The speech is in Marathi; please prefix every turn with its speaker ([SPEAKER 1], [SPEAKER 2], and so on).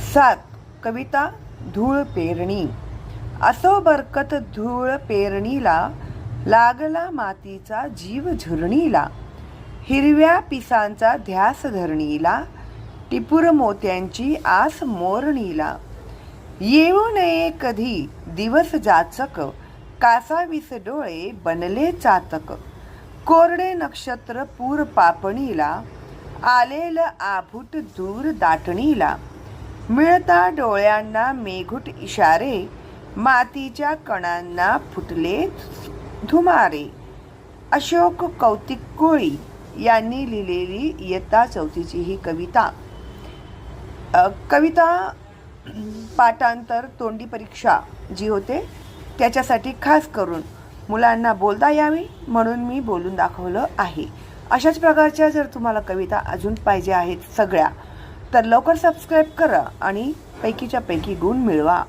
[SPEAKER 1] 7. कविता धूळ पेरणी. असो बरकत धूळ पेरणीला, लागला मातीचा जीव झुरणीला. हिरव्या पिसांचा ध्यास धरणीला, टिपूर मोत्यांची आस मोरणीला. येऊ नये कधी दिवस जाचक, कासावीस डोळे बनले चातक. कोरडे नक्षत्र पूर पापणीला, आलेल आभूट दूर दाटणीला. मिळता डोळ्यांना मेघूट इशारे, मातीच्या कणांना फुटले धुमारे. अशोक कौतिक कोळी यांनी लिहिलेली इयत्ता 4ची ही कविता. कविता पाठांतर तोंडी परीक्षा जी होते त्याच्यासाठी खास करून मुलांना बोलता यावी म्हणून मी बोलून दाखवलं आहे. अशाच प्रकारच्या जर तुम्हाला कविता अजून पाहिजे आहेत सगळ्या, तर लवकर सबस्क्राईब करा आणि पैकीच्या पैकी गुण मिळवा.